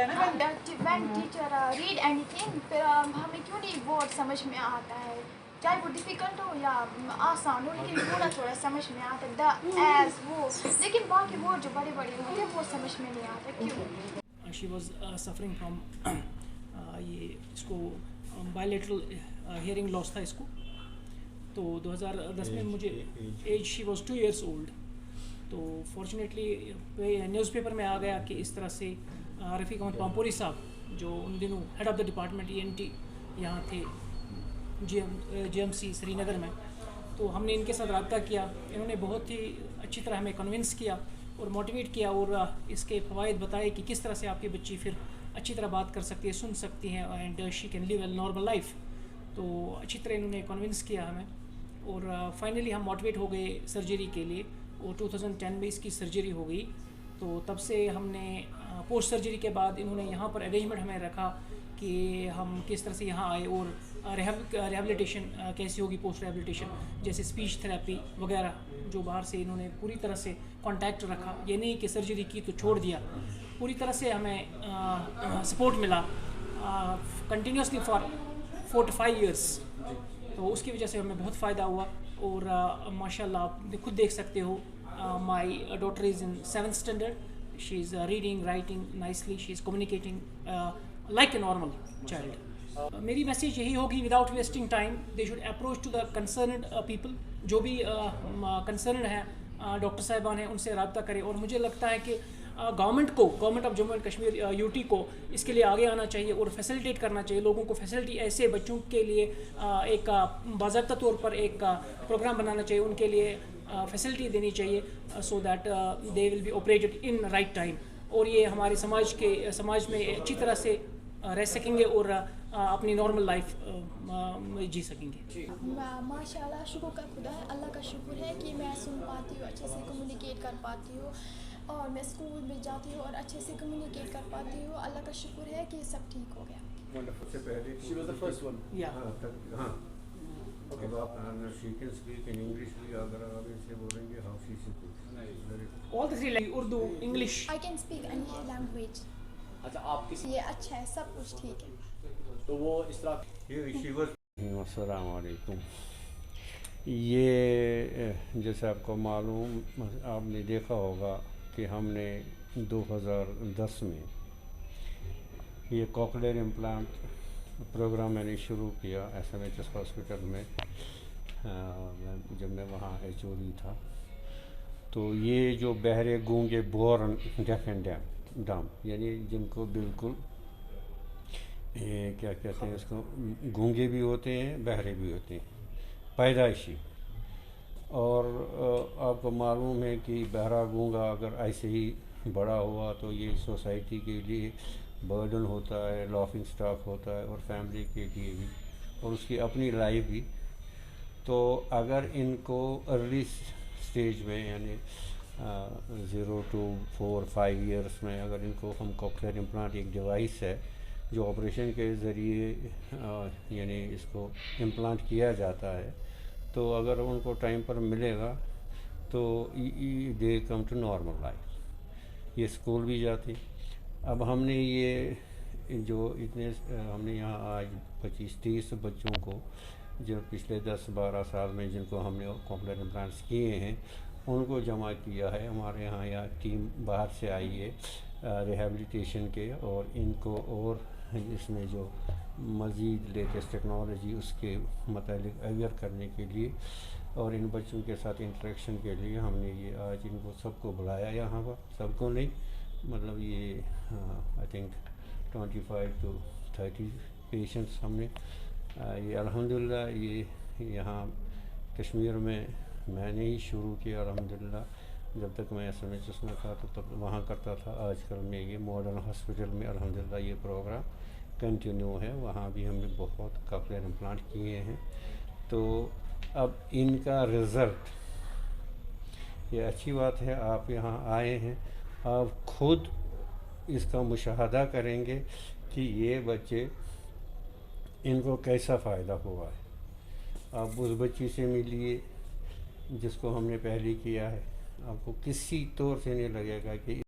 है ना। when teacher read anything फिर हमें क्यों नहीं वर्ड समझ में आता है, चाहे वो डिफिकल्ट हो या आसान हो, लेकिन थोड़ा थोड़ा समझ में आता है द एज वो, लेकिन बाकी वर्ड जो बड़े बड़े होते हैं वो समझ में नहीं आता क्यों। शी वॉज सफरिंग फ्रॉम ये इसको बायलेटरल हियरिंग लॉस था इसको। तो 2010 में मुझे as she was 2 years old. तो फॉर्चुनेटली न्यूज़पेपर में आ गया कि इस तरह से रफ़ीक अहमद पामपुरी साहब जो उन दिनों head of the department ENT यहाँ थे GMC श्रीनगर में, तो हमने इनके साथ रब्ता किया। इन्होंने बहुत ही अच्छी तरह हमें कन्विंस किया और मोटिवेट किया और इसके फ़वाइद बताए कि किस तरह से आपकी बच्ची फिर अच्छी तरह बात कर सकती है, सुन सकती है and she can live a normal life. तो अच्छी तरह इन्होंने कन्विंस किया हमें और फाइनली हम मोटिवेट हो गए सर्जरी के लिए और 2010 में इसकी सर्जरी हो गई। तो तब से हमने पोस्ट सर्जरी के बाद इन्होंने यहाँ पर अरेंजमेंट हमें रखा कि हम किस तरह से यहाँ आए और रिहेबिलिटेशन कैसी होगी, पोस्ट रिहेबिलिटेशन जैसे स्पीच थेरेपी वगैरह जो बाहर से इन्होंने पूरी तरह से कांटेक्ट रखा। ये नहीं कि सर्जरी की तो छोड़ दिया, पूरी तरह से हमें सपोर्ट मिला कंटिन्यूसली फॉर 4 to 5 years। तो उसकी वजह से हमें बहुत फ़ायदा हुआ और माशाल्लाह आप खुद देख सकते हो। My daughter is in 7th standard, she is reading writing nicely, she is communicating like a normal child. मेरी मैसेज यही होगी, without wasting time they should approach to the concerned people, जो भी कंसर्नड हैं डॉक्टर साहिबान हैं उनसे रब्ता करें। और मुझे लगता है कि government of Jammu and Kashmir UT को इसके लिए आगे आना चाहिए और फैसिलिटेट करना चाहिए लोगों को। फैसिलिटी ऐसे बच्चों के लिए एक बाज़ाब्ता तौर पर एक प्रोग्राम बनाना चाहिए, उनके लिए फैसिलिटी देनी चाहिए so that they will be operated in right time और ये हमारे समाज में अच्छी तरह से रह सकेंगे और अपनी नॉर्मल लाइफ जी सकेंगे। माशाल्लाह, शुक्र का खुदा है, अल्लाह का शुक्र है कि मैं सुन पाती हूँ, अच्छे से कम्युनिकेट कर पाती हूँ और मैं स्कूल में जाती हूँ और अच्छे से कम्युनिकेट कर पाती हूँ। अल्लाह का शुक्र है कि सब ठीक हो गया। Wonderful. से पहले She was the first one. Yeah. हाँ अब आप she can speak in English भी, अगर आप इनसे बोलेंगे how she speaks All the 3 languages, Urdu, English. I can speak any language। अच्छा, आप किसी ये अच्छा है, सब कुछ ठीक है। तो वो इस तरह she was। अस्सलाम वालेकुम। ये जैसे आपको मालूम, आपने देखा होगा कि हमने 2010 में ये कॉकलियर इम्प्लांट प्रोग्राम मैंने शुरू किया SMHS हॉस्पिटल में जब मैं वहाँ HOD था। तो ये जो बहरे गूंगे बोर्न डेफ एंड डम यानी जिनको बिल्कुल क्या कहते हैं इसको, गूंगे भी होते हैं बहरे भी होते हैं पैदाइशी। और आपको मालूम है कि बहरा गूंगा अगर ऐसे ही बड़ा हुआ तो ये सोसाइटी के लिए बर्डन होता है, लॉफिंग स्टॉक होता है और फैमिली के लिए भी और उसकी अपनी लाइफ भी। तो अगर इनको अर्ली स्टेज में यानी 0 to 4-5 years में अगर इनको हम कॉकलियर इम्प्लांट एक डिवाइस है जो ऑपरेशन के ज़रिए यानी इसको इम्प्लांट किया जाता है, तो अगर उनको टाइम पर मिलेगा तो दे कम टू नॉर्मल लाइफ, ये स्कूल भी जाते। अब हमने ये जो इतने हमने यहाँ आज 25-30 बच्चों को जो पिछले 10-12 साल में जिनको हमने कॉकलियर इम्प्लांट्स किए हैं उनको जमा किया है। हमारे यहाँ टीम बाहर से आई है रिहेबिलिटेशन के और इनको और इसमें जो मज़ीद लेटेस्ट टेक्नोलॉजी उसके मतलब अवेयर करने के लिए और इन बच्चों के साथ इंटरेक्शन के लिए हमने ये आज इनको सबको बुलाया यहाँ पर। सबको नहीं, मतलब ये आई थिंक 25 to 30 पेशेंट्स हमने ये अल्हम्दुलिल्लाह ये यहाँ कश्मीर में मैंने ही शुरू किया अल्हम्दुलिल्लाह। जब तक मैं SMHS में था तो तब वहाँ करता था। आजकल मैं ये मॉडर्न हॉस्पिटल में अल्हम्दुलिल्लाह ये प्रोग्राम कंटिन्यू है, वहाँ भी हमने बहुत कॉकलियर इम्प्लांट किए हैं। तो अब इनका रिज़ल्ट, ये अच्छी बात है आप यहाँ आए हैं, आप खुद इसका मुशाहदा करेंगे कि ये बच्चे इनको कैसा फ़ायदा हुआ है। आप उस बच्ची से मिलिए जिसको हमने पहले किया है, आपको किसी तौर से नहीं लगेगा कि